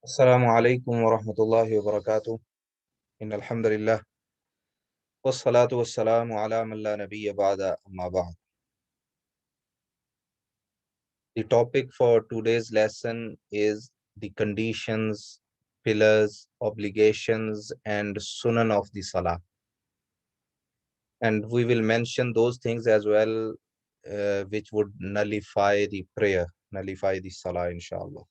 السلام عليكم ورحمة الله وبركاته. إن الحمد لله والصلاة والسلام على من لا نبي بعد أما بعد. The topic for today's lesson is the conditions, pillars, obligations, and sunan of the salah. And we will mention those things as well, which would nullify the prayer, nullify the salah, inshallah.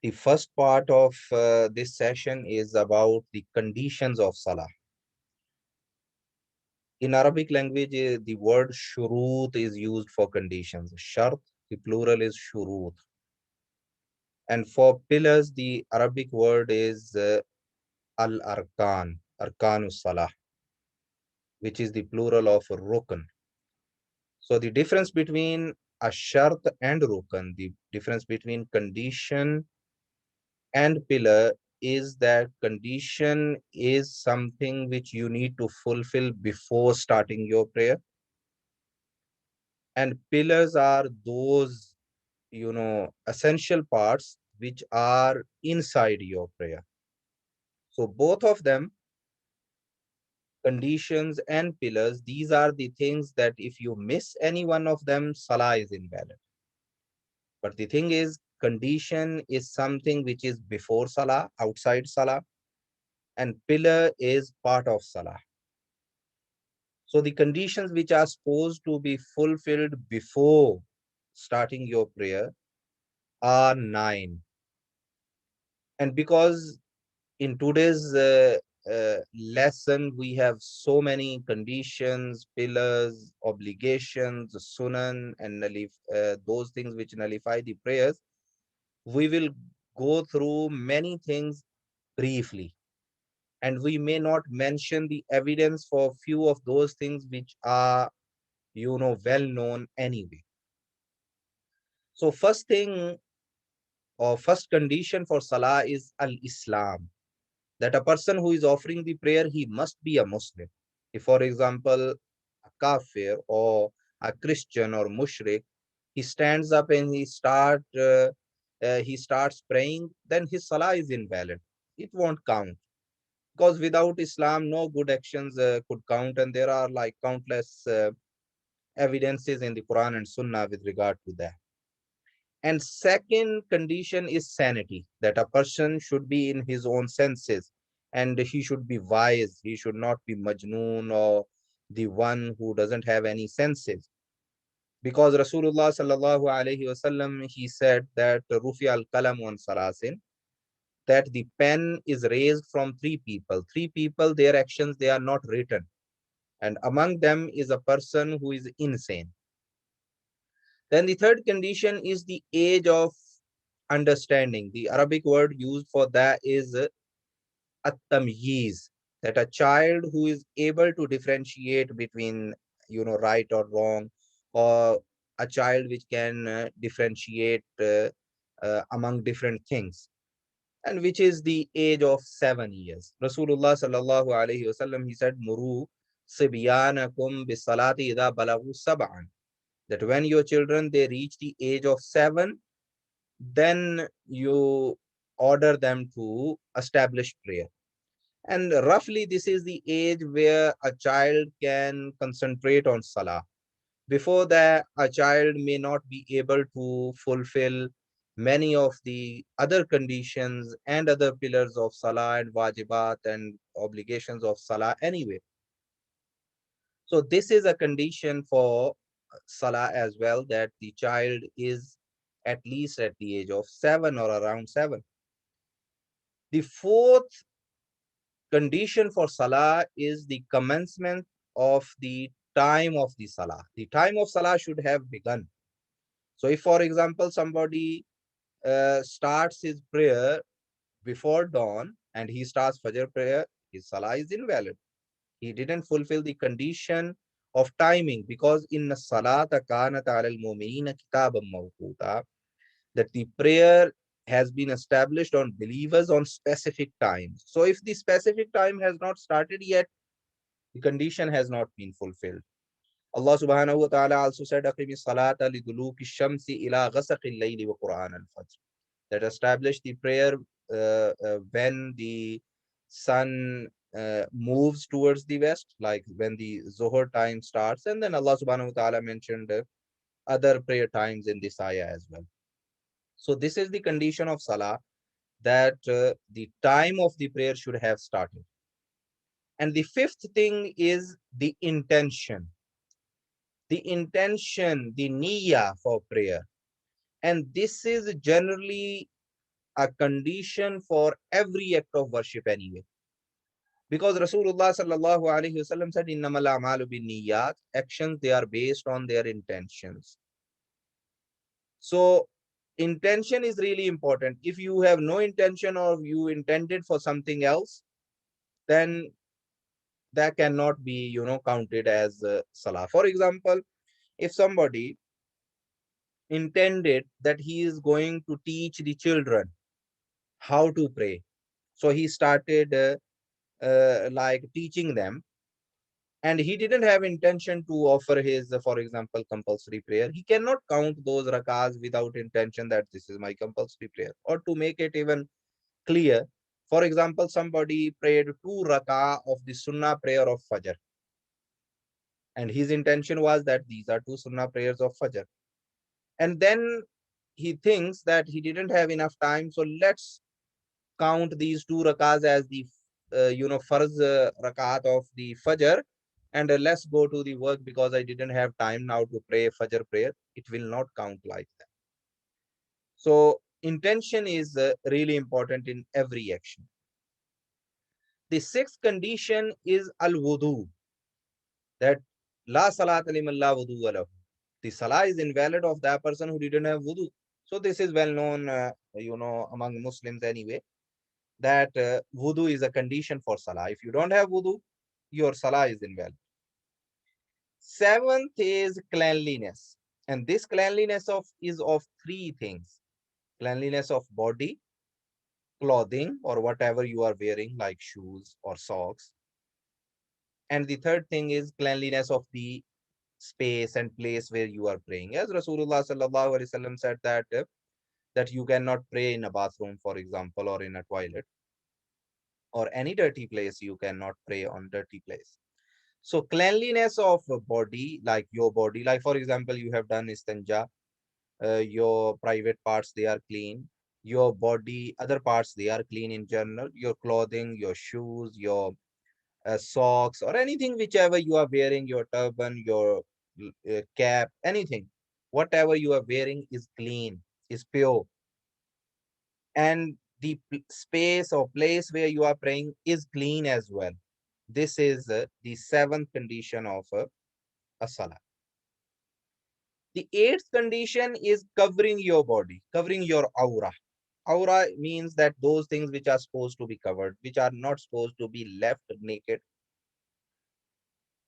The first part of this session is about the conditions of salah. In Arabic language, the word shurut is used for conditions. Shart, the plural is shurut. And for pillars, the Arabic word is al-arkan, arkanus salah, which is the plural of rukn. So the difference between a shart and rukn, the difference between condition and pillar is that condition is something which you need to fulfill before starting your prayer. And pillars are those essential parts which are inside your prayer. So both of them, conditions and pillars, these are the things that if you miss any one of them, salah is invalid. But the thing is, condition is something which is before salah, outside salah, and pillar is part of salah. So the conditions which are supposed to be fulfilled before starting your prayer are 9. And because in today's lesson, we have so many conditions, pillars, obligations, sunan, and those things which nullify the prayers. We will go through many things briefly, and we may not mention the evidence for few of those things which are, well known anyway. So first thing or first condition for salah is al-Islam, that a person who is offering the prayer, he must be a Muslim. If, for example, a kafir or a Christian or mushrik, he stands up and he starts praying, then his salah is invalid. It won't count, because without Islam, no good actions could count, and there are like countless evidences in the Quran and Sunnah with regard to that. And second condition is sanity, that a person should be in his own senses and he should be wise. He should not be majnoon or the one who doesn't have any senses. Because Rasulullah sallallahu alaihi wasallam, he said that rufi al kalam on salasin, that the pen is raised from three people. Three people, their actions, they are not written. And among them is a person who is insane. Then the third condition is the age of understanding. The Arabic word used for that is at-tamyiz, that a child who is able to differentiate between, right or wrong, or a child which can differentiate among different things, and which is the age of 7 years. Rasulullah sallallahu alaihi wasallam, he said, "Muru sibyanakum bisalati idha balagu sab'an," that when your children they reach the age of 7, then you order them to establish prayer. And roughly, this is the age where a child can concentrate on salah. Before that, a child may not be able to fulfill many of the other conditions and other pillars of salah and wajibat and obligations of salah anyway. So this is a condition for salah as well, that the child is at least at the age of 7 or around 7. The fourth condition for salah is the commencement of the time of the salah. The time of salah should have begun. So if, for example, somebody starts his prayer before dawn and he starts Fajr prayer, his salah is invalid. He didn't fulfill the condition of timing, because in salata kanat alal mu'minina kitaban mawquta, that the prayer has been established on believers on specific times. So if the specific time has not started yet, the condition has not been fulfilled. Allah subhanahu wa ta'ala also said, "Aqimi salata liduluki shamsi ila ghasaqil layli wa Quran al-fajr." That establish the prayer when the sun moves towards the west, like when the Zohar time starts, and then Allah subhanahu wa ta'ala mentioned other prayer times in this ayah as well. So this is the condition of salah, that the time of the prayer should have started. And the fifth thing is the intention. The intention, the niyyah for prayer. And this is generally a condition for every act of worship anyway. Because Rasulullah sallallahu alaihi wasallam said, "Innamal a'malu bin niyyat." Actions, they are based on their intentions. So intention is really important. If you have no intention or you intended for something else, then that cannot be, counted as salah. For example, if somebody intended that he is going to teach the children how to pray, so he started like teaching them, and he didn't have intention to offer his, for example, compulsory prayer, he cannot count those rakahs without intention that this is my compulsory prayer. Or to make it even clear, for example, somebody prayed 2 rakah of the sunnah prayer of fajr, and his intention was that these are 2 sunnah prayers of fajr, and then he thinks that he didn't have enough time, so let's count these 2 rakahs as the farz rakat of the fajr, and let's go to the work because I didn't have time now to pray fajr prayer. It will not count like that. So intention is really important in every action. The sixth condition is al-wudu, that la salat liman la wudu lahu. The salah is invalid of that person who didn't have wudu. So this is well known, among Muslims anyway, that wudu is a condition for salah. If you don't have wudu, your salah is invalid. Seventh is cleanliness. And this cleanliness is of three things: cleanliness of body, clothing, or whatever you are wearing, like shoes or socks. And the third thing is cleanliness of the space and place where you are praying. As Rasulullah sallallahu alaihi wasallam said that you cannot pray in a bathroom, for example, or in a toilet, or any dirty place. You cannot pray on dirty place. So cleanliness of a body, like your body, like for example, you have done istanja, your private parts, they are clean. Your body, other parts, they are clean in general. Your clothing, your shoes, your socks, or anything whichever you are wearing, your turban, your cap, anything, whatever you are wearing is clean, is pure. And the space or place where you are praying is clean as well. This is the seventh condition of a salah. The eighth condition is covering your body, covering your aura. Aura means that those things which are supposed to be covered, which are not supposed to be left naked.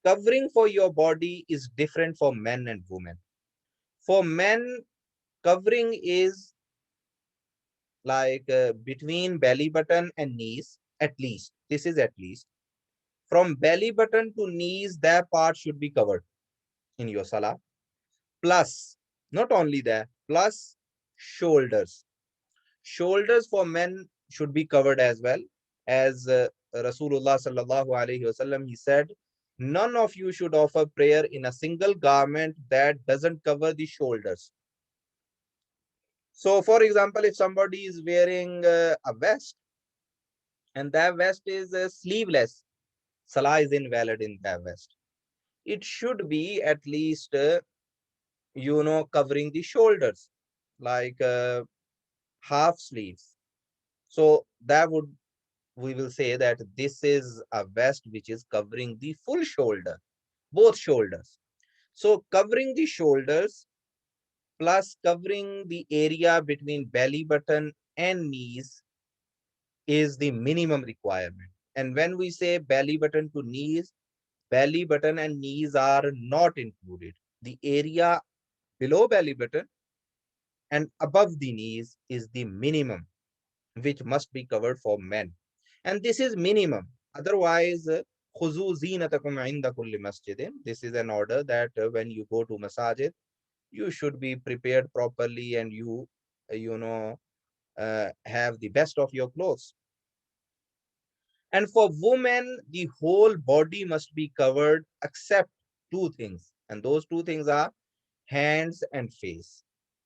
Covering for your body is different for men and women. For men, covering is like between belly button and knees, at least. This is at least. From belly button to knees, that part should be covered in your salah. Plus, not only that, plus shoulders. Shoulders for men should be covered as well. As Rasulullah sallallahu alaihi wasallam, he said, none of you should offer prayer in a single garment that doesn't cover the shoulders. So, for example, if somebody is wearing a vest and that vest is sleeveless, salah is invalid in that vest. It should be at least, covering the shoulders, like half sleeves. So that would, we will say that this is a vest which is covering the full shoulder, both shoulders. So covering the shoulders plus covering the area between belly button and knees is the minimum requirement. And when we say belly button to knees, belly button and knees are not included. The area below belly button and above the knees is the minimum which must be covered for men. And this is minimum. Otherwise, خُذُوا زِينَتَكُمْ عِنْدَ كُلِّ مَسْجِدٍ. This is an order that when you go to masajid, you should be prepared properly, and have the best of your clothes. And for women, the whole body must be covered except two things. And those two things are hands and face.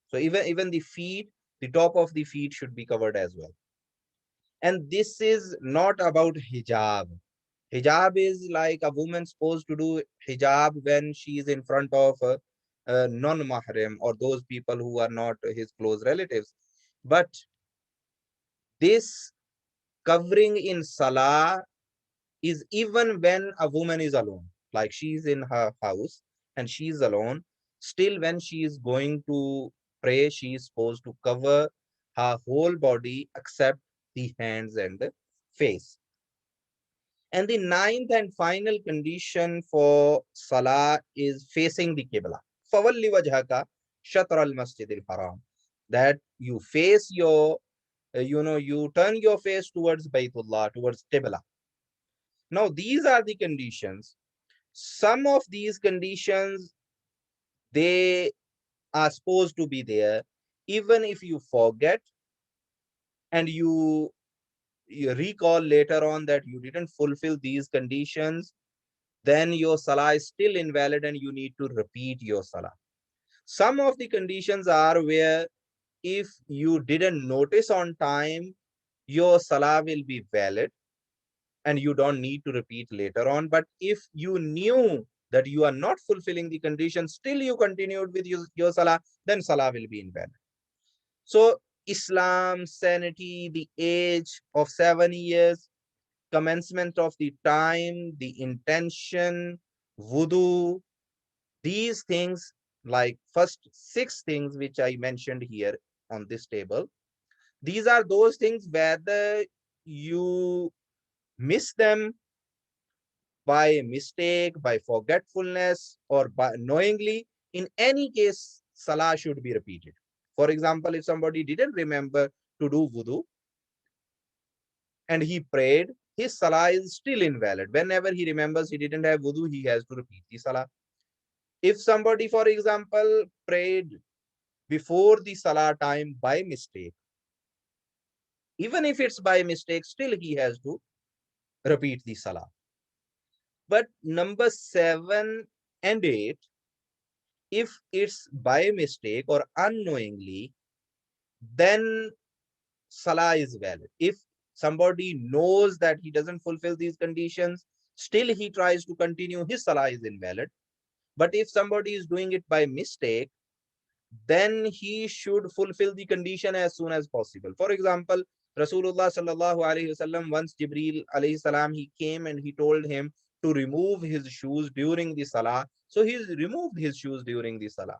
So even the feet, the top of the feet should be covered as well. And this is not about hijab. Hijab is like a woman supposed to do hijab when she is in front of a non-mahram or those people who are not his close relatives. But this covering in salah is even when a woman is alone, like she is in her house and she is alone, still when she is going to pray, she is supposed to cover her whole body except the hands and the face. And the ninth and final condition for salah is facing the Qibla. فَوَلِّ وَجْهَكَ شَطْرَ الْمَسْجِدِ الْحَرَامِ. That you face your, you turn your face towards Baytullah, towards Qibla. Now, these are the conditions. Some of these conditions, they are supposed to be there. Even if you forget and you recall later on that you didn't fulfill these conditions, then your salah is still invalid and you need to repeat your salah. Some of the conditions are where if you didn't notice on time, your salah will be valid and you don't need to repeat later on. But if you knew that you are not fulfilling the condition, still you continued with your salah, then salah will be invalid. So Islam, sanity, the age of 7 years, commencement of the time, the intention, wudu, these things, like first six things which I mentioned here on this table, these are those things whether you miss them by mistake, by forgetfulness, or by knowingly. In any case, salah should be repeated. For example, if somebody didn't remember to do wudu and he prayed, his salah is still invalid. Whenever he remembers he didn't have wudu, he has to repeat the salah. If somebody, for example, prayed before the salah time by mistake, even if it's by mistake, still he has to repeat the salah. But number 7 and 8, if it's by mistake or unknowingly, then salah is valid. If somebody knows that he doesn't fulfill these conditions, still he tries to continue, his salah is invalid. But if somebody is doing it by mistake, then he should fulfill the condition as soon as possible. For example, Rasulullah sallallahu alaihi wasallam, once Jibreel alayhi salam, he came and he told him to remove his shoes during the salah. So he removed his shoes during the salah.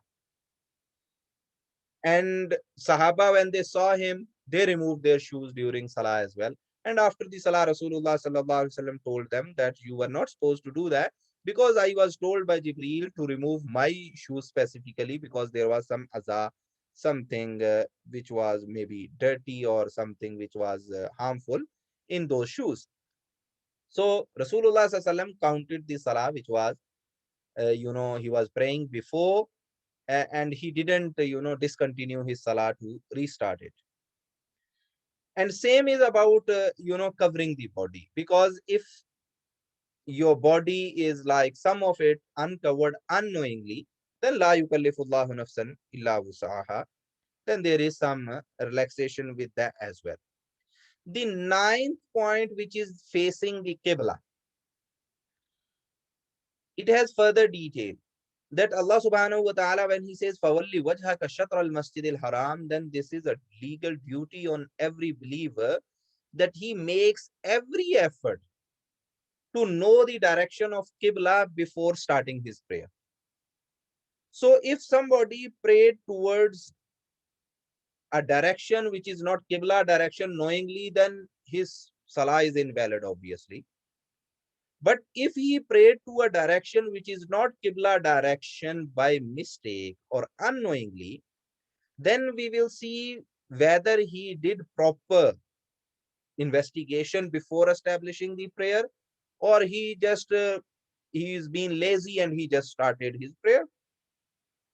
And Sahaba, when they saw him, they removed their shoes during Salah as well. And after the Salah, Rasulullah sallallahu alaihi wasallam told them that you were not supposed to do that, because I was told by Jibreel to remove my shoes specifically because there was some azah, something which was maybe dirty or something which was harmful in those shoes. So Rasulullah sallallahu alaihi wasallam counted the Salah which was, he was praying before and he didn't discontinue his salah to restart it. And same is about covering the body, because if your body is like some of it uncovered unknowingly, then la yukallifullahu nafsan illa wusaha, then there is some relaxation with that as well. The ninth point, which is facing the qibla, it has further detail that Allah subhanahu wa ta'ala, when he says fawalli wajhaka shatr al masjid al haram, then this is a legal duty on every believer that he makes every effort to know the direction of qibla before starting his prayer. So if somebody prayed towards a direction which is not qibla direction knowingly, then his salah is invalid, obviously. But if he prayed to a direction which is not qibla direction by mistake or unknowingly, then we will see whether he did proper investigation before establishing the prayer, or he's been lazy and he just started his prayer.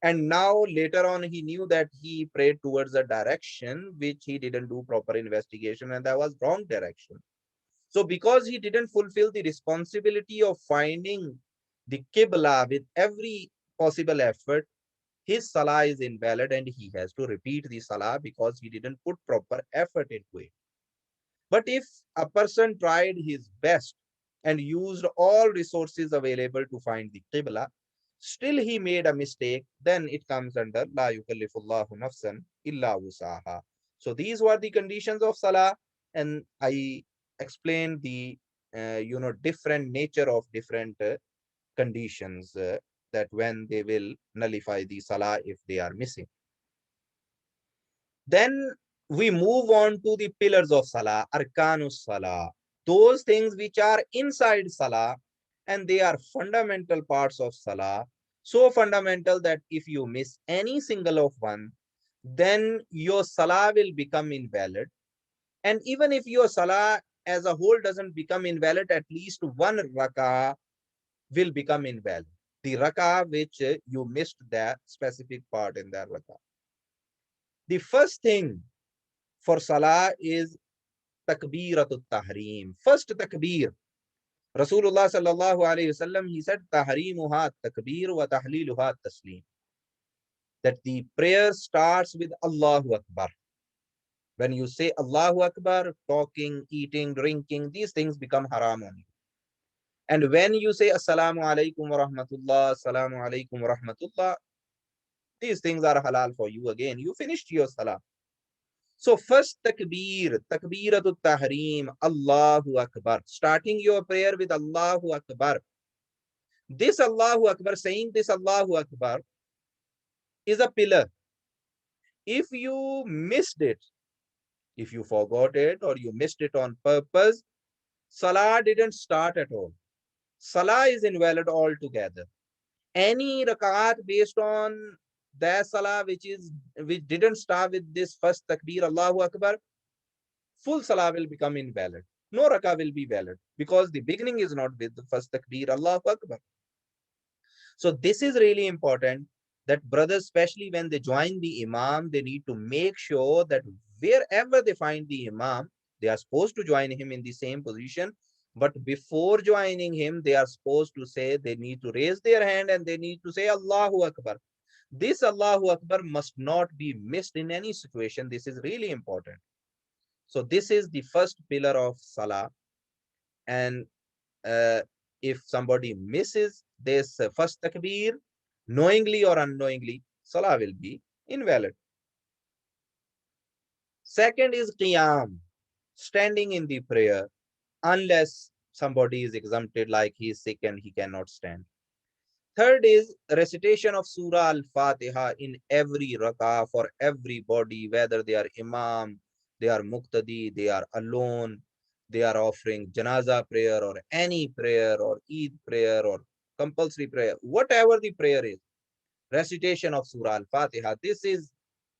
And now later on he knew that he prayed towards a direction which he didn't do proper investigation, and that was wrong direction. So because he didn't fulfill the responsibility of finding the Qibla with every possible effort, his salah is invalid and he has to repeat the salah because he didn't put proper effort into it. But if a person tried his best and used all resources available to find the Qibla, still he made a mistake, then it comes under La yukallifullahu nafsan illa wusaha. So these were the conditions of salah, and I explained the different nature of different conditions that when they will nullify the salah if they are missing. Then we move on to the pillars of salah, arkanus salah, those things which are inside salah, and they are fundamental parts of salah, so fundamental that if you miss any single of one, then your salah will become invalid. And even if your salah as a whole doesn't become invalid, at least one rakah will become invalid. The rakah which you missed that specific part in that rakah. The first thing for salah is takbiratul tahrim. First takbir. Rasulullah sallallahu alayhi wasallam, he said, tahrimuha takbir wa tahliluha taslim. That the prayer starts with Allahu Akbar. When you say Allahu Akbar, talking, eating, drinking, these things become haram on you. And when you say Assalamu alaikum wa rahmatullah, Assalamu alaikum wa rahmatullah, these things are halal for you again. You finished your salah. So first takbir, takbiratul tahrim, Allahu Akbar. Starting your prayer with Allahu Akbar. This Allahu Akbar, saying this Allahu Akbar is a pillar. If you missed it, if you forgot it or you missed it on purpose, salah didn't start at all. Salah is invalid altogether. Any rakat based on that salah which didn't start with this first takbir, Allahu Akbar, full salah will become invalid. No rakah will be valid because the beginning is not with the first takbir, Allahu Akbar. So this is really important that brothers, especially when they join the imam, they need to make sure that wherever they find the imam, they are supposed to join him in the same position. But before joining him, they are supposed to say, they need to raise their hand and they need to say Allahu Akbar. This Allahu Akbar must not be missed in any situation. This is really important. So this is the first pillar of salah. And uh, if somebody misses this first takbir, knowingly or unknowingly, salah will be invalid. Second is qiyam, standing in the prayer, unless somebody is exempted, like he is sick and he cannot stand. Third is recitation of Surah Al-Fatiha in every rakah for everybody, whether they are imam, they are muqtadi, they are alone, they are offering janaza prayer or any prayer or Eid prayer or compulsory prayer, whatever the prayer is, recitation of Surah Al-Fatiha. This is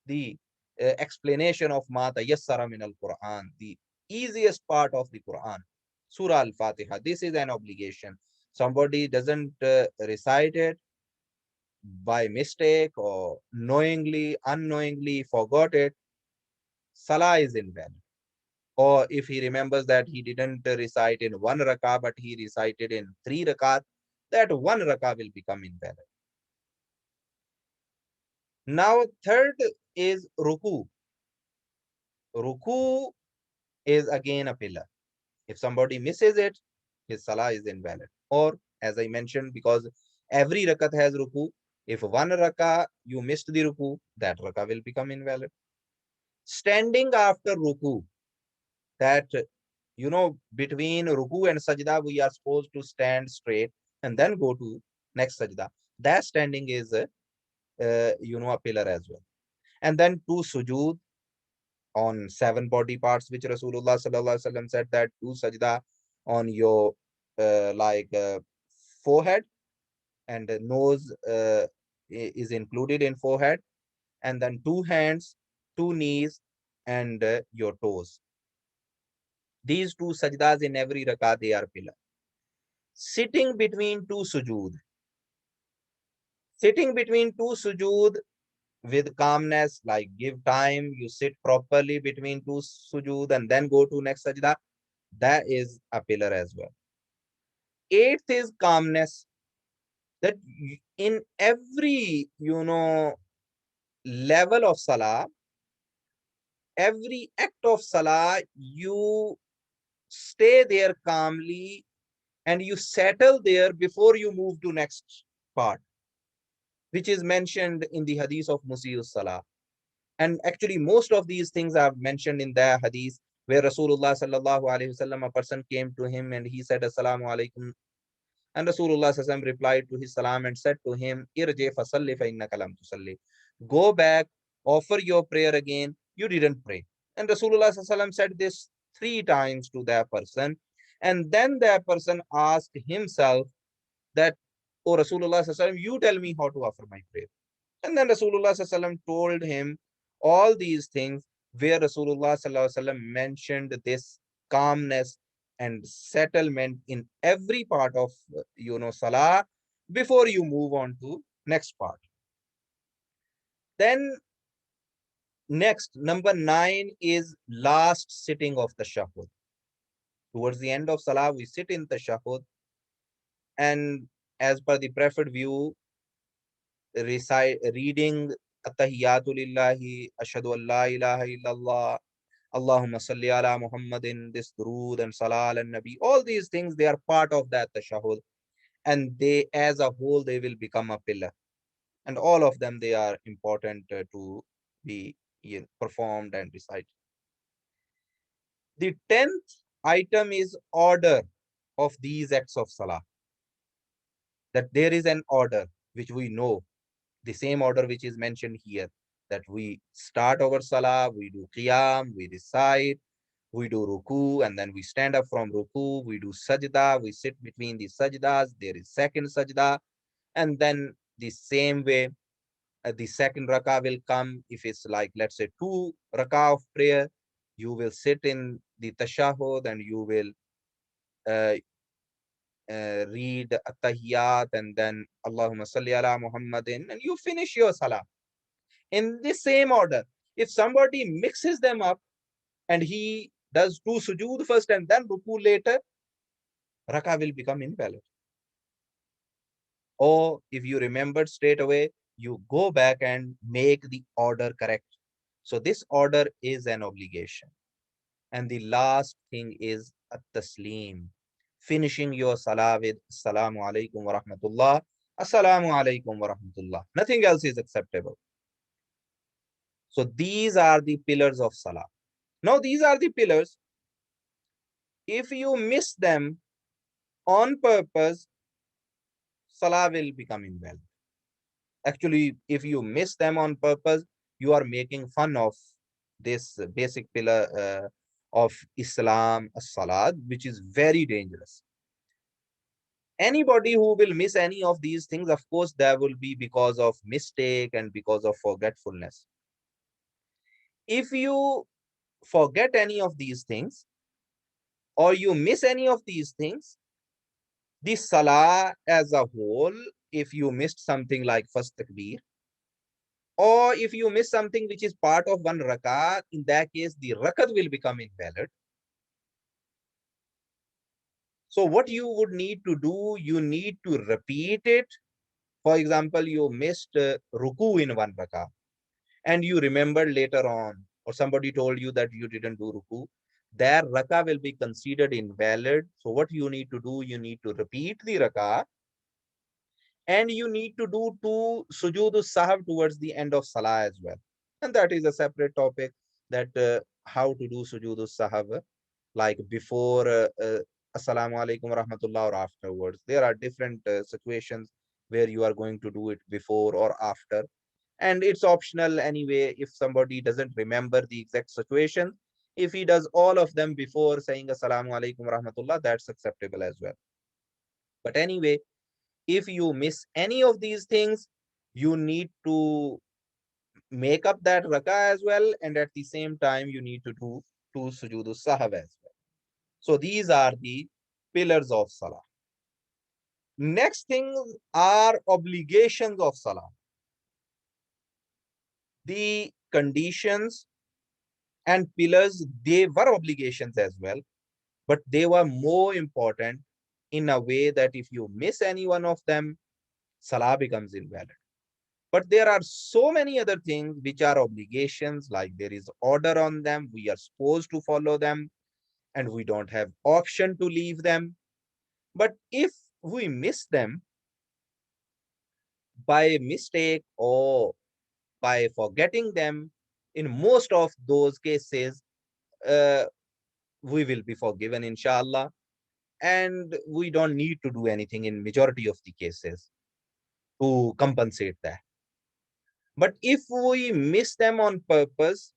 the explanation of Ma Tayassara min al-Quran, the easiest part of the Quran, Surah Al-Fatiha. This is an obligation. Somebody doesn't recite it by mistake or knowingly, unknowingly forgot it, salah is invalid. Or if he remembers that he didn't recite in one rakah, but he recited in 3 rakat, that 1 rakah will become invalid. Now, third is ruku. Ruku is again a pillar. If somebody misses it, his salah is invalid. Or, as I mentioned, because every rakat has ruku, if 1 rakah you missed the ruku, that rakah will become invalid. Standing after ruku, that between ruku and sajda, we are supposed to stand straight and then go to next sajda. That standing is a pillar as well. And then to sujood on 7 body parts, which Rasulullah sallallahu alaihi wasallam said that do sajda on your forehead, and the nose is included in forehead, and then 2 hands, 2 knees, and your toes. These 2 sajdas in every rakah, they are pillar. sitting between two sujood. Sitting between two sujood with calmness, like give time, you sit properly between two sujood and then go to next sajda. That is a pillar as well. Eighth is calmness. That in every, level of salah, every act of salah, you stay there calmly and you settle there before you move to next part, which is mentioned in the hadith of Musi'us Salah. And actually, most of these things are mentioned in the hadith where Rasulullah sallallahu alaihi wasallam, a person came to him and he said, Assalamu alaikum. And Rasulullah sallallahu alaihi wasallam replied to his salam and said to him, Irji fasalli fa innaka lam tusalli. Go back, offer your prayer again. You didn't pray. And Rasulullah sallallahu alaihi wasallam said this 3 times to that person. And then that person asked himself that, Oh Rasulullah sallallahu alaihi wasallam, you tell me how to offer my prayer. And then Rasulullah sallallahu alaihi wasallam told him all these things where Rasulullah sallallahu alaihi wasallam mentioned this calmness and settlement in every part of salah before you move on to next part. Then next, number 9 is last sitting of the tashahhud. Towards the end of salah, we sit in the tashahhud, and as per the preferred view, reading At-Tahiyyatu Lillahi, Ashhadu an la ilaha illallah, Allahumma salli ala Muhammadin, this durood and salah and nabi, all these things, they are part of that tashahhud, and they as a whole, they will become a pillar. And all of them, they are important to be performed and recited. The 10th item is order of these acts of salah. That there is an order which we know, the same order which is mentioned here, that we start our salah, we do qiyam, we recite, we do ruku, and then we stand up from ruku, we do sajda, we sit between the sajdas, there is second sajda, and then the same way, the second rakah will come. If it's like, let's say, 2 rakah of prayer, you will sit in the tashahhud and you will uh, read at-tahiyyat and then Allahumma salli ala Muhammadin, and you finish your salah in the same order. If somebody mixes them up and he does 2 sujood first and then ruku later, rakah will become invalid. Or if you remembered straight away, you go back and make the order correct. So this order is an obligation. And the last thing is at-taslim, finishing your salah with Assalamu alaikum wa rahmatullah, Assalamu alaikum wa rahmatullah. Nothing else is acceptable. So these are the pillars of salah. Now these are the pillars. If you miss them on purpose, salah will become invalid. Actually, if you miss them on purpose, you are making fun of this basic pillar of Islam, as-salat, which is very dangerous. Anybody who will miss any of these things, of course, there will be because of mistake and because of forgetfulness. If you forget any of these things or you miss any of these things, the salah as a whole, if you missed something like first takbir, or if you miss something which is part of one rakat, in that case, the rakat will become invalid. So what you would need to do, you need to repeat it. For example, you missed ruku in one rakat and you remembered later on, or somebody told you that you didn't do ruku, their rakah will be considered invalid. So what you need to do, you need to repeat the rakah and you need to do 2 sujood sahab towards the end of salah as well. And that is a separate topic, that how to do sujood sahab, like before assalamu alaikum wa rahmatullah or afterwards. There are different situations where you are going to do it before or after. And it's optional anyway. If somebody doesn't remember the exact situation, if he does all of them before saying assalamu alaikum rahmatullah, that's acceptable as well. But anyway, if you miss any of these things, you need to make up that rakah as well, and at the same time you need to do 2 sujood sahab as well. So these are the pillars of salah. Next thing are obligations of salah. The conditions and pillars, they were obligations as well, but they were more important in a way that if you miss any one of them, salah becomes invalid. But there are so many other things which are obligations, like there is order on them, we are supposed to follow them, and we don't have option to leave them. But if we miss them by mistake or by forgetting them, in most of those cases, uh, we will be forgiven, inshallah, and we don't need to do anything in majority of the cases to compensate that. But if we miss them on purpose,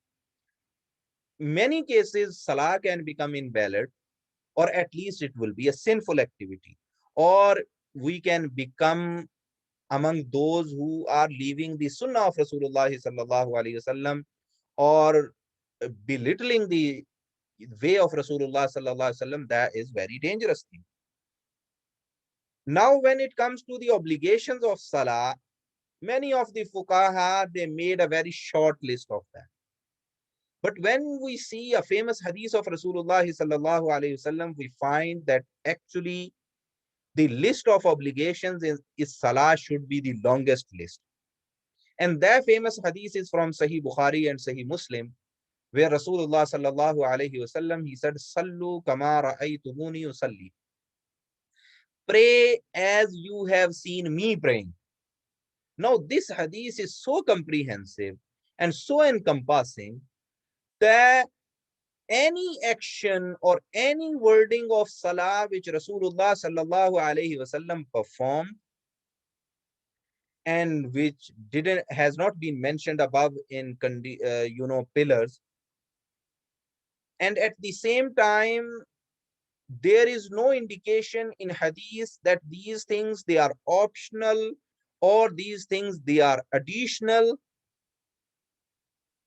many cases salah can become invalid, or at least it will be a sinful activity, or we can become among those who are leaving the sunnah of Rasulullah sallallahu alaihi wasallam, or belittling the way of Rasulullah sallallahu alaihi wasallam. That is very dangerous thing. Now, when it comes to the obligations of salah, many of the fuqaha, they made a very short list of that. But when we see a famous hadith of Rasulullah sallallahu alaihi wasallam, we find that actually the list of obligations is salah should be the longest list. And that famous hadith is from Sahih Bukhari and Sahih Muslim, where Rasulullah sallallahu alaihi wasallam, he said, "Sallu kama ra'aytumuni usalli." Pray as you have seen me praying. Now, this hadith is so comprehensive and so encompassing that any action or any wording of salah which Rasulullah sallallahu alaihi wasallam performed and which didn't has not been mentioned above in pillars, and at the same time there is no indication in hadith that these things they are optional or these things they are additional,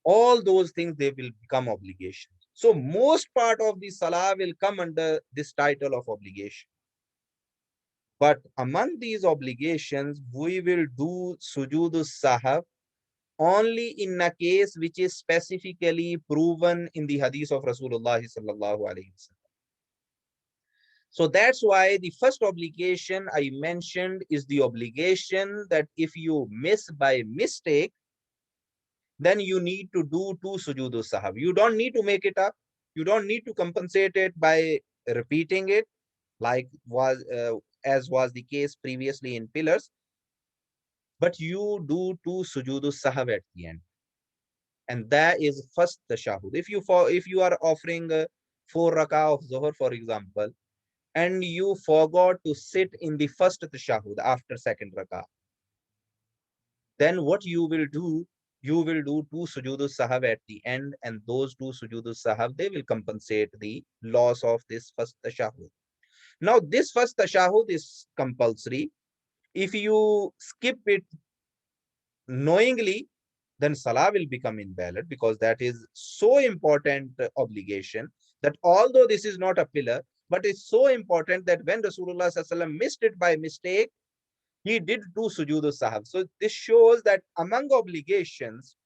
all those things they will become obligations. So most part of the salah will come under this title of obligation. But among these obligations, we will do sujood sahab only in a case which is specifically proven in the hadith of Rasulullah sallallahu alaihi wasallam. So that's why the first obligation I mentioned is the obligation that if you miss by mistake, then you need to do two sujood sahab. You don't need to make it up. You don't need to compensate it by repeating it, like as was the case previously in pillars. But you do two sujood sahab at the end, and that is first tashahud. If you are offering 4 rakah of Zohar, for example, and you forgot to sit in the first tashahud after second rakah, then what you will do, you will do two sujood sahab at the end, and those two sujood sahab, they will compensate the loss of this first tashahud. Now, this first tashahud is compulsory. If you skip it knowingly, then salah will become invalid, because that is so important obligation that although this is not a pillar, but it's so important that when Rasulullah sallallahu alaihi wasallam missed it by mistake, he did do sujood sahab. So this shows that among obligations,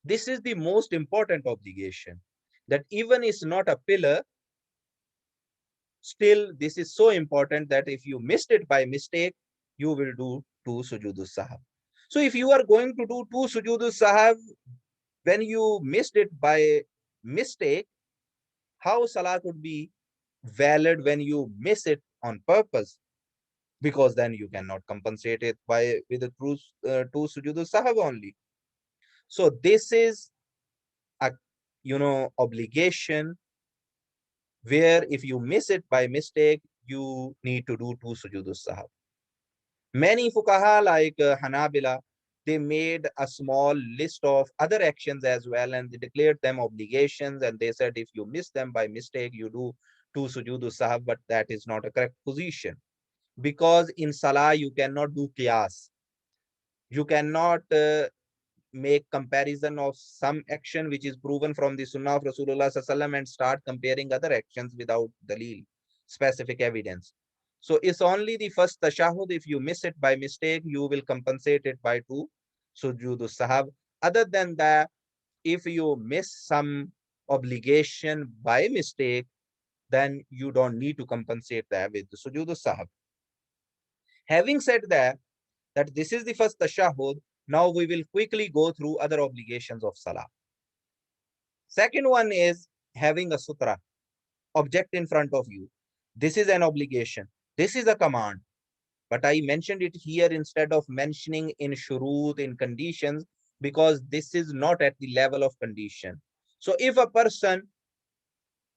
this is the most important obligation, that even is not a pillar, still this is so important that if you missed it by mistake, you will do two sujood sahab. So if you are going to do two sujood sahab when you missed it by mistake, how salah could be valid when you miss it on purpose? Because then you cannot compensate it by with a true two sujood sahab only. So this is a obligation where if you miss it by mistake, you need to do two sujood sahab. Many fuqaha like Hanabila, they made a small list of other actions as well, and they declared them obligations, and they said if you miss them by mistake, you do two sujood sahab, but that is not a correct position. Because in salah, you cannot do qiyas. You cannot make comparison of some action which is proven from the sunnah of Rasulullah sallallahu alaihi wasallam and start comparing other actions without dalil, specific evidence. So it's only the first tashahud. If you miss it by mistake, you will compensate it by two sujood sahab. Other than that, if you miss some obligation by mistake, then you don't need to compensate that with the sujood sahab. Having said that this is the first tashahud, now we will quickly go through other obligations of salah. Second one is having a sutra, object in front of you. This is an obligation. This is a command. But I mentioned it here instead of mentioning in shurut, in conditions, because this is not at the level of condition. So if a person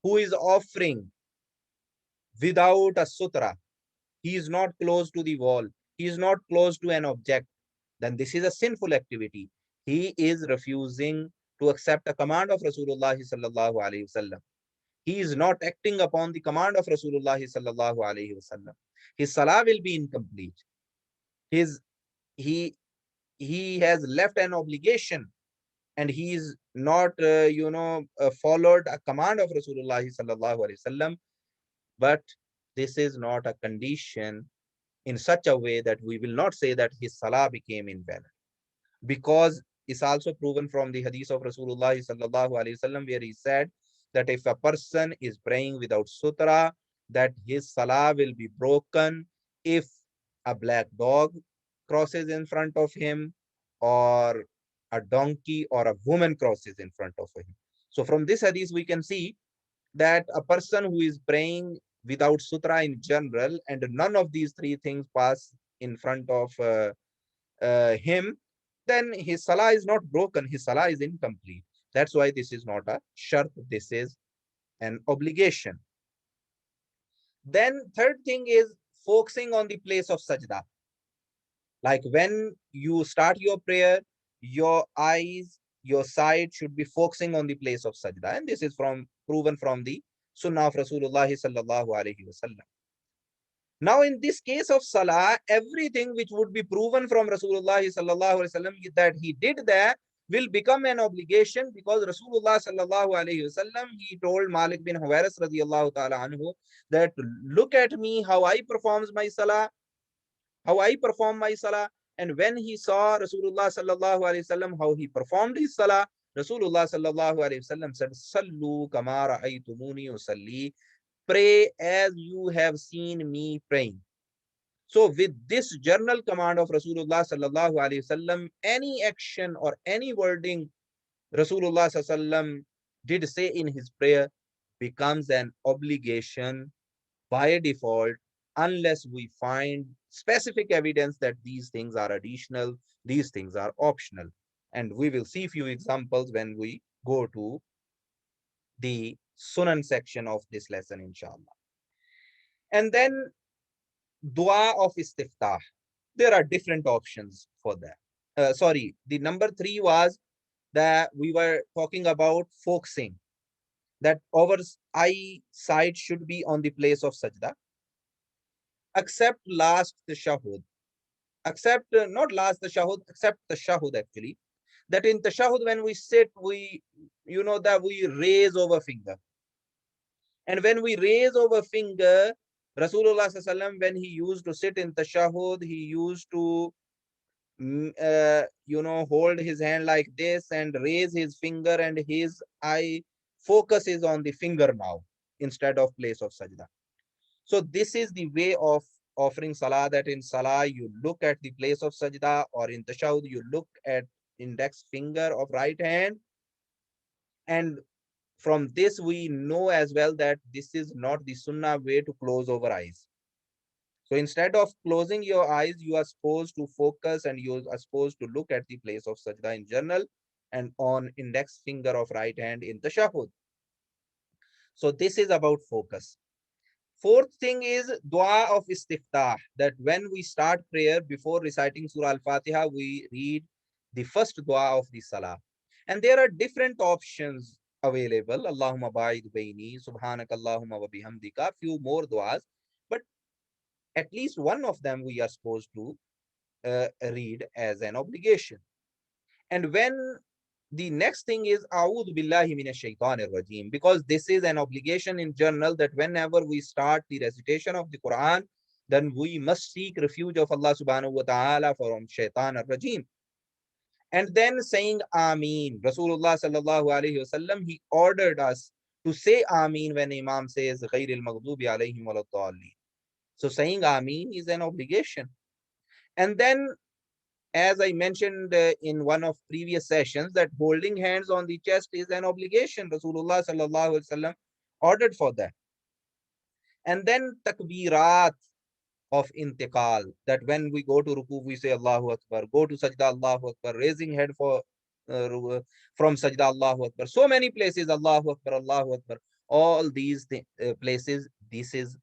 who is offering without a sutra, he is not close to the wall, he is not close to an object, then this is a sinful activity. He is refusing to accept a command of Rasulullah sallallahu alaihi wasallam. He is not acting upon the command of Rasulullah sallallahu alaihi wasallam. His salah will be incomplete. His he he has left an obligation, and he is not followed a command of Rasulullah sallallahu alaihi wasallam. But this is not a condition in such a way that we will not say that his salah became invalid, because it's also proven from the hadith of Rasulullah sallallahu alaihi wasallam, where he said that if a person is praying without sutra, that his salah will be broken if a black dog crosses in front of him, or a donkey or a woman crosses in front of him. So from this hadith we can see that a person who is praying without sutra in general, and none of these three things pass in front of him, then his salah is not broken, his salah is incomplete. That's why this is not a shart, this is an obligation. Then third thing is focusing on the place of sajda. Like when you start your prayer, your eyes, your sight should be focusing on the place of sajda. And this is proven from the sunnah of Rasulullah sallallahu alaihi wasallam. Now, in this case of salah, everything which would be proven from Rasulullah sallallahu alaihi wasallam that he did that will become an obligation, because Rasulullah sallallahu alaihi wasallam, he told Malik bin Huwairis radiyallahu ta'ala anhu that look at me how I performs my salah, how I perform my salah. And when he saw Rasulullah sallallahu alaihi wasallam how he performed his salah, Rasulullah sallallahu alaihi wasallam said, "Sallu kama ra'aytumuni usalli." Pray as you have seen me praying. So with this general command of Rasulullah sallallahu alaihi wasallam, any action or any wording Rasulullah sallallahu alaihi wasallam did say in his prayer becomes an obligation by default, unless we find specific evidence that these things are additional, these things are optional. And we will see few examples when we go to the sunan section of this lesson, inshallah. And then dua of istiftah. There are different options for that. Sorry, the number 3 was that we were talking about focusing, that our eyesight should be on the place of sajda, except last tashahud. Except not last tashahud, except tashahud actually. That in tashahud when we sit, we that we raise our finger. And when we raise our finger, Rasulullah sallallahu alaihi wasallam, when he used to sit in tashahud, he used to hold his hand like this and raise his finger, and his eye focus is on the finger now instead of place of sajda. So this is the way of offering salah, that in salah you look at the place of sajda, or in tashahud you look at index finger of right hand. And from this we know as well that this is not the sunnah way to close our eyes. So instead of closing your eyes, you are supposed to focus, and you are supposed to look at the place of sajda in general, and on index finger of right hand in tashahud. So this is about focus. Fourth thing is dua of istiftah, that when we start prayer, before reciting Surah Al-Fatiha, we read the first dua of the salah. And there are different options available. Allahumma ba'id baini, subhanakallahumma wa bihamdika, few more duas. But at least one of them we are supposed to read as an obligation. And when the next thing is A'udhu billahi minash shaitanir rajim, because this is an obligation in general, that whenever we start the recitation of the Quran, then we must seek refuge of Allah subhanahu wa ta'ala from shaitan ar-rajim. And then saying Ameen. Rasulullah sallallahu alayhi wasallam, he ordered us to say Ameen when Imam says Ghayril Maghdubi alayhim waladdallin. So saying Ameen is an obligation. And then, as I mentioned in one of previous sessions, that holding hands on the chest is an obligation. Rasulullah sallallahu alaihi wasallam ordered for that. And then takbirat of intiqal, that when we go to ruku, we say Allahu Akbar, go to sajda Allahu Akbar, raising head for from sajda Allahu Akbar. So many places Allahu Akbar, Allahu Akbar. All these places, this is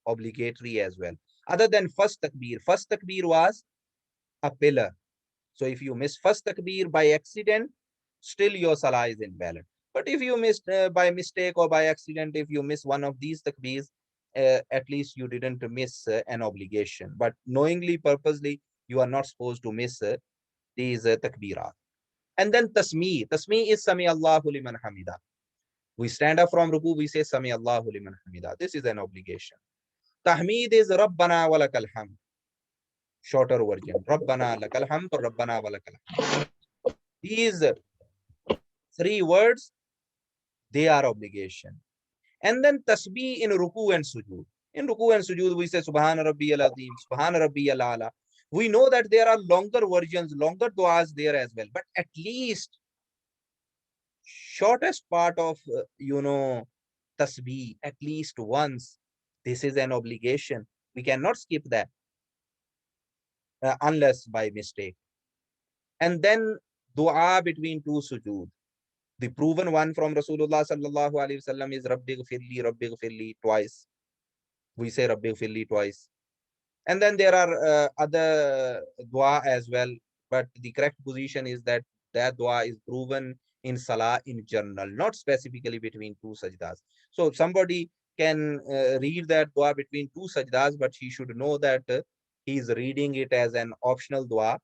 obligatory as well. Other than first takbir was a pillar. So if you miss first takbir by accident, still your salah is invalid. But if you missed by mistake or by accident, if you miss one of these takbirs, at least you didn't miss an obligation. But knowingly, purposely, you are not supposed to miss these takbirat. And then tasmi. Tasmi is Sami Allahu liman hamida. We stand up from ruku, we say Sami Allahu liman hamida. This is an obligation. Tahmid is Rabbana walakal hamd. Shorter version. Rabbana lakal hamd or Rabbana walakal hamd. These three words, they are obligation. And then tasbih in ruku and sujood. In ruku and sujood, we say Subhana Rabbiyal Azim, Subhana Rabbiyal Ala. We know that there are longer versions, longer du'as there as well. But at least shortest part of, tasbih, at least once. This is an obligation. We cannot skip that unless by mistake. And then dua between two sujood. The proven one from Rasulullah sallallahu alaihi wasallam is Rabbi Ghfirli twice. We say Rabbi Ghfirli twice. And then there are other dua as well. But the correct position is that that dua is proven in salah in general, not specifically between two sajdas. So somebody can read that dua between two sajdas, but he should know that he is reading it as an optional dua,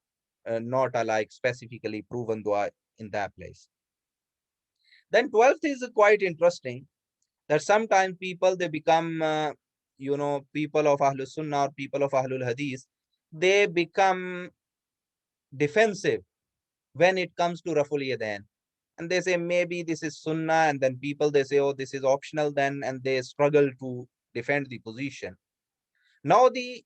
not a like specifically proven dua in that place. Then 12th is quite interesting, that sometimes people, they become, people of Ahlul Sunnah or people of Ahlul Hadith, they become defensive when it comes to Raful Yadain. And they say, maybe this is Sunnah, and then people, they say, oh, this is optional then, and they struggle to defend the position. Now, the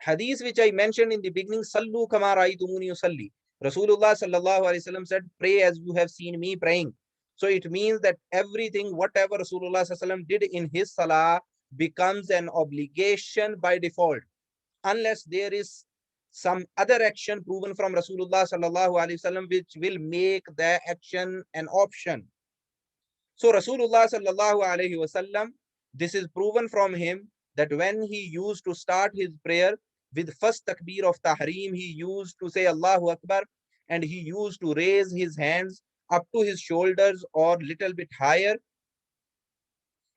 hadith which I mentioned in the beginning, Sallu kama ra'aytumuni usalli. Rasulullah sallallahu alaihi wasallam said, pray as you have seen me praying. So it means that everything, whatever Rasulullah sallallahu alaihi wasallam did in his salah becomes an obligation by default, unless there is some other action proven from Rasulullah sallallahu alaihi wasallam which will make the action an option. So Rasulullah sallallahu alaihi wasallam, this is proven from him that when he used to start his prayer with first takbir of tahrim, he used to say Allahu Akbar, and he used to raise his hands up to his shoulders or little bit higher,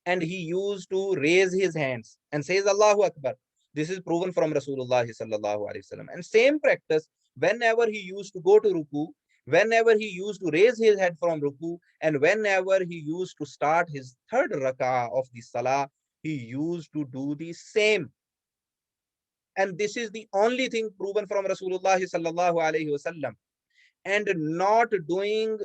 and he used to raise his hands and says Allahu Akbar. This is proven from Rasulullah sallallahu alaihi wasallam. And same practice, whenever he used to go to ruku, whenever he used to raise his head from ruku, and whenever he used to start his third rak'ah of the salah, he used to do the same. And this is the only thing proven from Rasulullah sallallahu alaihi wasallam. And not doing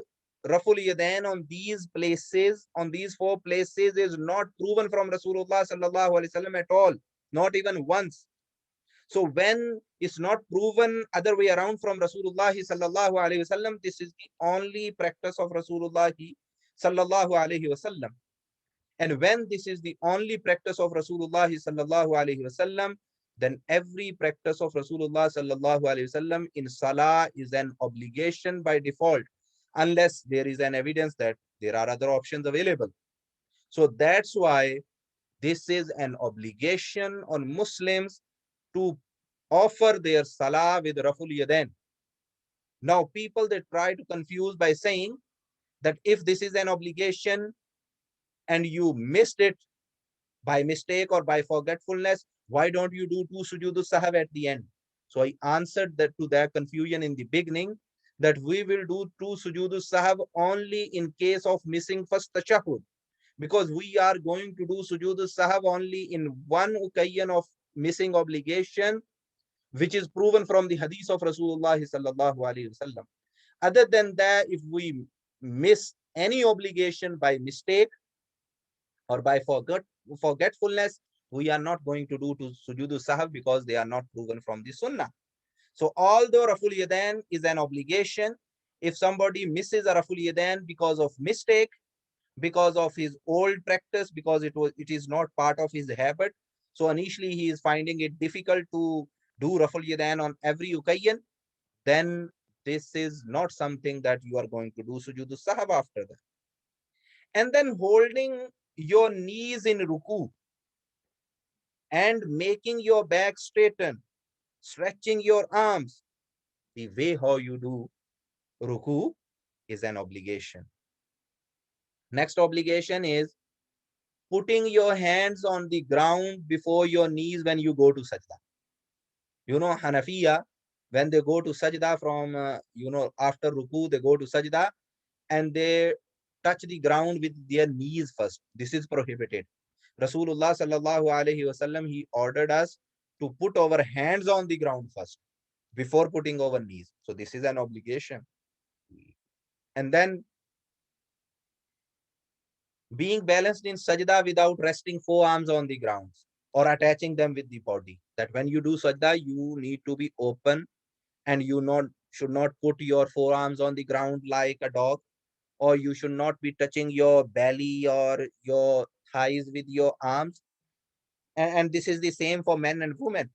Raful Yadain on these places, on these four places, is not proven from Rasulullah sallallahu alaihi wasallam at all, not even once. So when it's not proven other way around from Rasulullah sallallahu alaihi wasallam, this is the only practice of Rasulullah sallallahu alaihi wasallam. And when this is the only practice of Rasulullah sallallahu alaihi wasallam, then every practice of Rasulullah sallallahu alaihi wasallam in salah is an obligation by default, unless there is an evidence that there are other options available. So that's why this is an obligation on Muslims to offer their salah with Raful Yadain. Now, people, they try to confuse by saying that if this is an obligation and you missed it by mistake or by forgetfulness, why don't you do two sujood sahab at the end? So I answered that to their confusion in the beginning, that we will do two sujood sahab only in case of missing first tashahhud, because we are going to do sujood sahab only in one occasion of missing obligation which is proven from the hadith of Rasulullah sallallahu alaihi wasallam. Other than that, if we miss any obligation by mistake or by forgetfulness, we are not going to do to sujudu sahab because they are not proven from the sunnah. So although raful yadain is an obligation, if somebody misses a raful yadain because of mistake, because of his old practice, because it is not part of his habit, so initially he is finding it difficult to do raful yadain on every occasion, then this is not something that you are going to do sujudu sahab after that. And then holding your knees in ruku and making your back straighten, stretching your arms, the way how you do ruku is an obligation. Next obligation is putting your hands on the ground before your knees when you go to sajda. You know, Hanafiya, when they go to sajda from, after ruku, they go to sajda and they touch the ground with their knees first. This is prohibited. Rasulullah sallallahu alaihi wasallam, he ordered us to put our hands on the ground first before putting our knees. So this is an obligation. And then being balanced in sajda without resting forearms on the ground or attaching them with the body. That when you do sajda, you need to be open and you not should not put your forearms on the ground like a dog, or you should not be touching your belly or your thighs with your arms. And this is the same for men and women.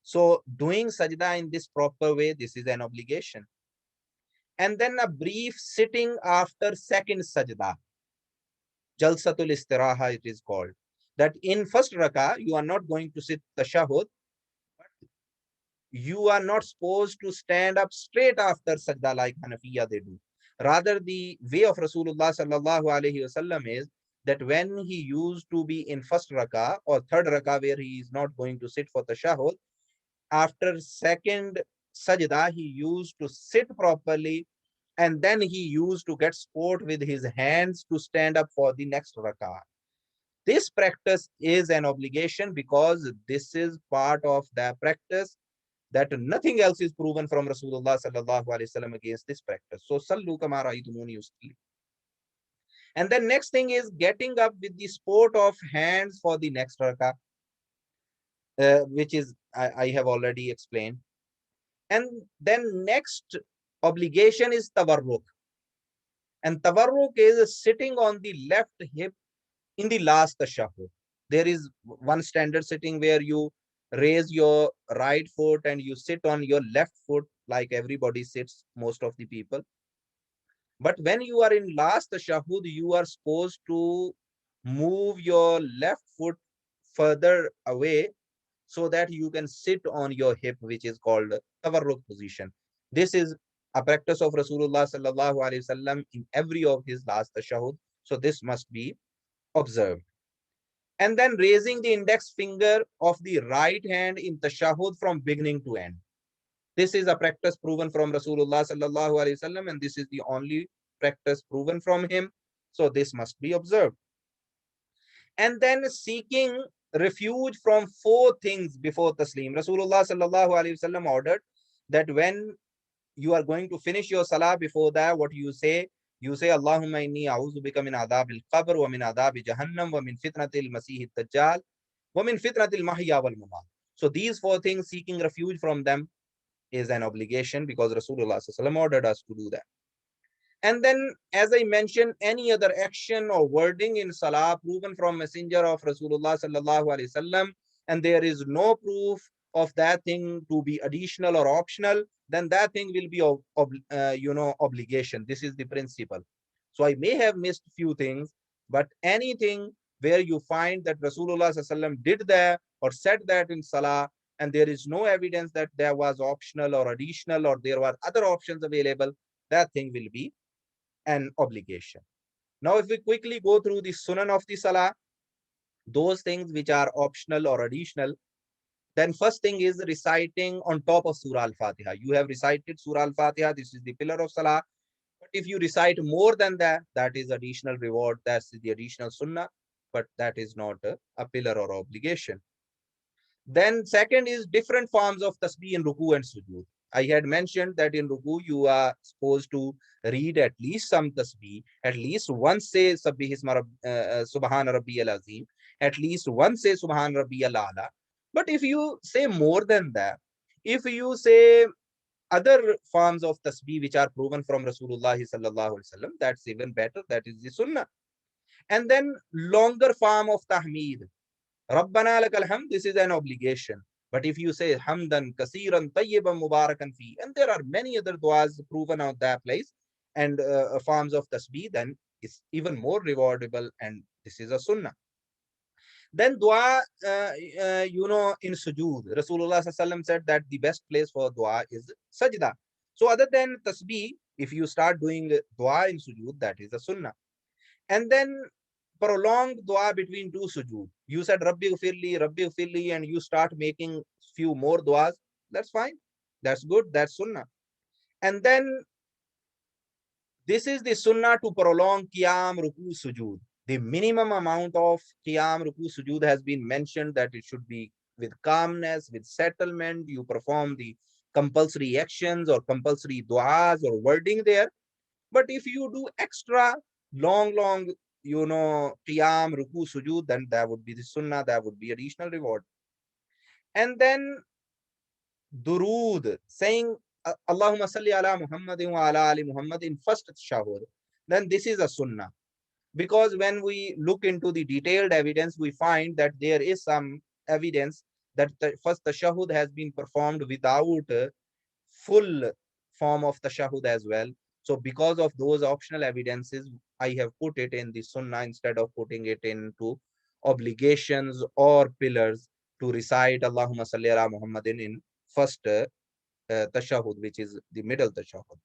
So doing sajda in this proper way, this is an obligation. And then a brief sitting after second sajda, Jalsatul Istiraha it is called. That in first rakah, you are not going to sit tashahud, you are not supposed to stand up straight after sajda like Hanafiya they do. Rather, the way of Rasulullah sallallahu alaihi wasallam is that when he used to be in first rakah or third rakah where he is not going to sit for tashahud, after second sajda, he used to sit properly and then he used to get support with his hands to stand up for the next rakah. This practice is an obligation because this is part of the practice that nothing else is proven from Rasulullah sallallahu alaihi wasallam against this practice. So sallu kama ra'aytumuni usalli. And then next thing is getting up with the support of hands for the next rakah, which is I have already explained. And then next obligation is tawarruk. And tawarruk is sitting on the left hip in the last tashahhud. There is one standard sitting where you raise your right foot and you sit on your left foot like everybody sits, most of the people. But when you are in last tashahhud, you are supposed to move your left foot further away so that you can sit on your hip, which is called tawarruk position. This is a practice of Rasulullah sallallahu alaihi wasallam in every of his last tashahhud. So this must be observed. And then raising the index finger of the right hand in tashahhud from beginning to end. This is a practice proven from Rasulullah sallallahu alaihi wasallam, and this is the only practice proven from him. So this must be observed. And then seeking refuge from four things before taslim. Rasulullah sallallahu alaihi wasallam ordered that when you are going to finish your salah, before that, what you say? You say, Allahumma inni a'udhu bika min adhabil qabr wa min adhabi jahannam wa min fitnatil masih dajjal wa min fitnatil mahya wal mamat. So these four things, seeking refuge from them is an obligation because Rasulullah sallallahu alaihi wasallam ordered us to do that. And then, as I mentioned, any other action or wording in Salah proven from Messenger of Rasulullah sallallahu alaihi wasallam, and there is no proof of that thing to be additional or optional, then that thing will be obligation. This is the principle. So I may have missed few things, but anything where you find that Rasulullah sallallahu alaihi wasallam did that or said that in Salah, and there is no evidence that there was optional or additional or there were other options available, that thing will be an obligation. Now, if we quickly go through the sunan of the salah, those things which are optional or additional, then first thing is reciting on top of Surah Al-Fatiha. You have recited Surah Al-Fatiha, this is the pillar of salah. But if you recite more than that, that is additional reward, that's the additional sunnah, but that is not a pillar or obligation. Then second is different forms of tasbih in ruku and sujood. I had mentioned that in ruku you are supposed to read at least some tasbih, at least once say subhan rabbi al azim, at least once say subhan rabbi al ala. But if you say more than that, if you say other forms of tasbih which are proven from Rasulullah sallallahu alaihi wasallam, that's even better. That is the sunnah. And then longer form of tahmeed, Rabbana lakal hamd, this is an obligation. But if you say hamdan kasiran tayyiban mubarakan fi, and there are many other du'as proven out that place and forms of tasbih, then it's even more rewardable, and this is a sunnah. Then dua, in sujood, Rasulullah sallallahu said that the best place for dua is sajda. So other than tasbih, if you start doing dua in sujood, that is a sunnah. And then prolonged dua between two sujood. You said Rabbi ufirli, and you start making few more duas. That's fine. That's good. That's sunnah. And then this is the sunnah to prolong qiyam, ruku, sujood. The minimum amount of qiyam, ruku, sujood has been mentioned that it should be with calmness, with settlement. You perform the compulsory actions or compulsory duas or wording there. But if you do extra long, qiyam, ruku, sujood, then that would be the sunnah, that would be additional reward. And then durood, saying Allahumma salli ala Muhammadin wa ala ali Muhammad in first tashahhud, then this is a sunnah. Because when we look into the detailed evidence, we find that there is some evidence that the first tashahhud has been performed without full form of tashahhud as well. So because of those optional evidences, I have put it in the sunnah instead of putting it into obligations or pillars to recite Allahumma salli ala Muhammadin in first tashahhud, which is the middle tashahhud.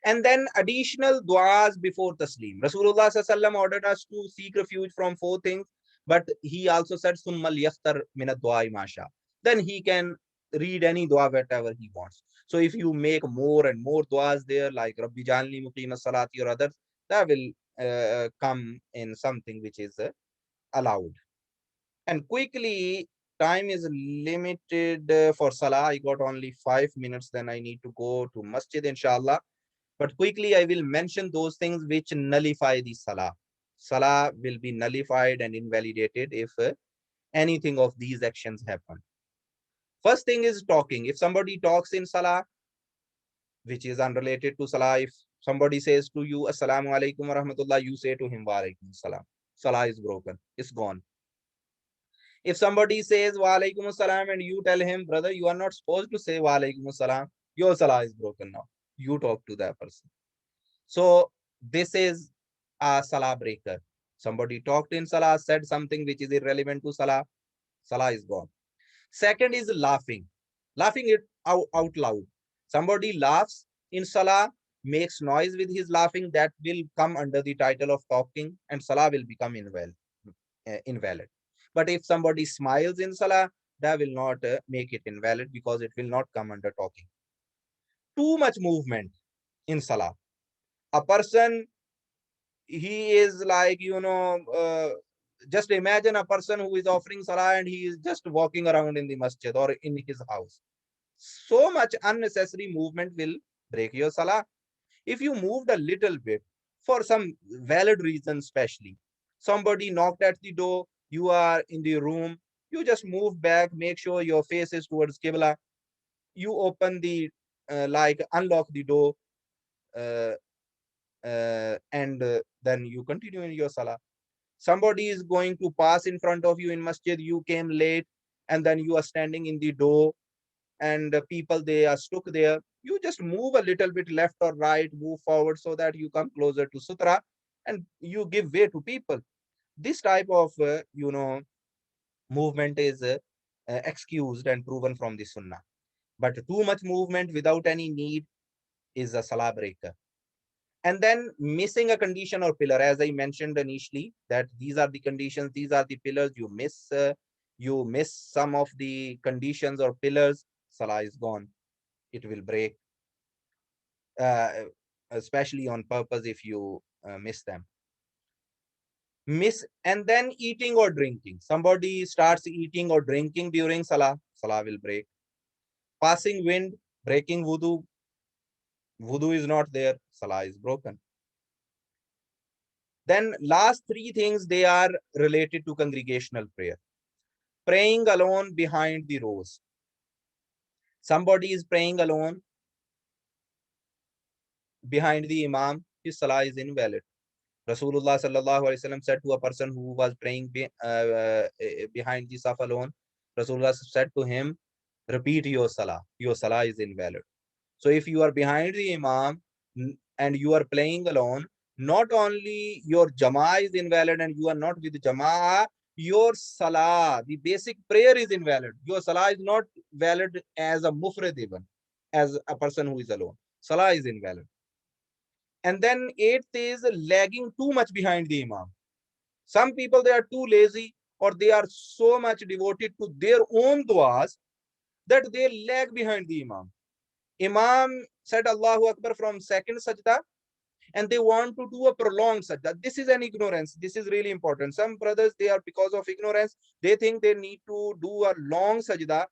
And then additional du'as before taslim. Rasulullah sallallahu ordered us to seek refuge from four things, but he also said, Summal yaftar min ad-du'a masha. Then he can read any dua whatever he wants. So if you make more and more duas there, like Rabbi Janli Muqim Salati or others, that will come in something which is allowed. And quickly, time is limited for Salah. I got only 5 minutes, then I need to go to Masjid, inshallah. But quickly, I will mention those things which nullify the Salah. Salah will be nullified and invalidated if anything of these actions happen. First thing is talking. If somebody talks in Salah, which is unrelated to Salah, if somebody says to you, Assalamu alaikum wa rahmatullah, you say to him, Wa alaikum salam. Salah is broken. It's gone. If somebody says Wa alaikum salam and you tell him, brother, you are not supposed to say Wa alaikum salam, your Salah is broken now. You talk to that person. So this is a Salah breaker. Somebody talked in Salah, said something which is irrelevant to Salah, Salah is gone. Second is laughing. Laughing it out loud. Somebody laughs in Salah, makes noise with his laughing, that will come under the title of talking, and Salah will become invalid. But if somebody smiles in Salah, that will not make it invalid because it will not come under talking. Too much movement in Salah. A person, he is like, just imagine a person who is offering Salah and he is just walking around in the masjid or in his house. So much unnecessary movement will break your Salah. If you moved a little bit for some valid reason, especially somebody knocked at the door, you are in the room, you just move back, make sure your face is towards Qibla. You open the, unlock the door, uh, and then you continue in your Salah. Somebody is going to pass in front of you in masjid, you came late, and then you are standing in the door, and people, they are stuck there. You just move a little bit left or right, move forward so that you come closer to sutra and you give way to people. This type of movement is excused and proven from the sunnah. But too much movement without any need is a salah breaker. And then missing a condition or pillar, as I mentioned initially, that these are the conditions, these are the pillars. You miss some of the conditions or pillars, salah is gone. It will break, uh, especially on purpose if you miss them. And then eating or drinking. Somebody starts eating or drinking during salah, salah will break. Passing wind, breaking wudu, wudu is not there, salah is broken. Then last three things, they are related to congregational prayer. Praying alone behind the rows. Somebody is praying alone behind the imam, his salah is invalid. Rasulullah sallallahu alaihi wasallam said to a person who was praying behind the saf alone, Rasulullah said to him, repeat your salah is invalid. So if you are behind the imam and you are playing alone, not only your jama'ah is invalid and you are not with jama'ah, your salah, the basic prayer is invalid. Your salah is not valid as a mufrid even, as a person who is alone. Salah is invalid. And then eighth is lagging too much behind the imam. Some people, they are too lazy or they are so much devoted to their own du'as that they lag behind the imam. Imam said Allahu Akbar from second sajda and they want to do a prolonged sajda. This is an ignorance. This is really important. Some brothers, they are, because of ignorance, they think they need to do a long sajda.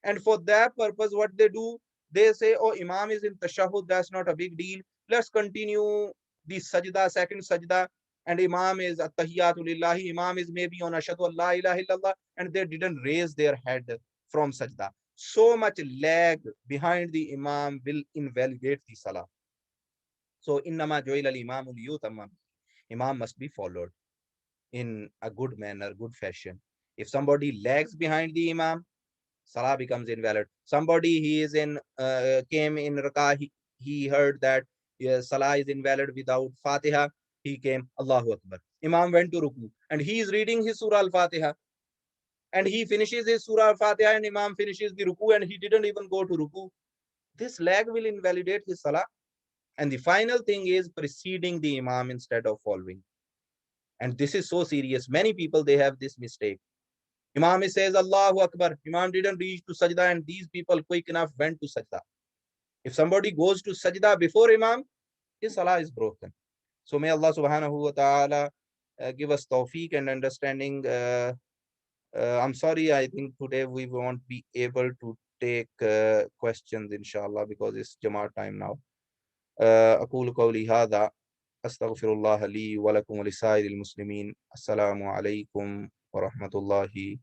And for that purpose, what they do, they say, oh, Imam is in tashahud, that's not a big deal. Let's continue the sajda, second sajda. And Imam is at-tahiyatu lillahi. Imam is maybe on ashadu an la ilaha illallah. And they didn't raise their head from sajda. So much lag behind the Imam will invalidate the salah. So, innama joil al imam ul Imam must be followed in a good manner, good fashion. If somebody lags behind the Imam, salah becomes invalid. Somebody, he is in came in rakah, he heard that salah is invalid without Fatiha. He came, Allahu Akbar. Imam went to ruku and he is reading his surah al-Fatiha and he finishes his surah al-Fatiha and Imam finishes the ruku and he didn't even go to ruku. This lag will invalidate his salah. And the final thing is preceding the imam instead of following. And this is so serious. Many people, they have this mistake. Imam says Allahu Akbar. Imam didn't reach to sajda and these people quick enough went to sajda. If somebody goes to sajda before imam, his salah is broken. So may Allah subhanahu wa ta'ala give us tawfiq and understanding. I'm sorry, I think today we won't be able to take questions inshallah because it's Jamaat time now. أقول قولي هذا أستغفر الله لي ولكم ولسائر المسلمين السلام عليكم ورحمة الله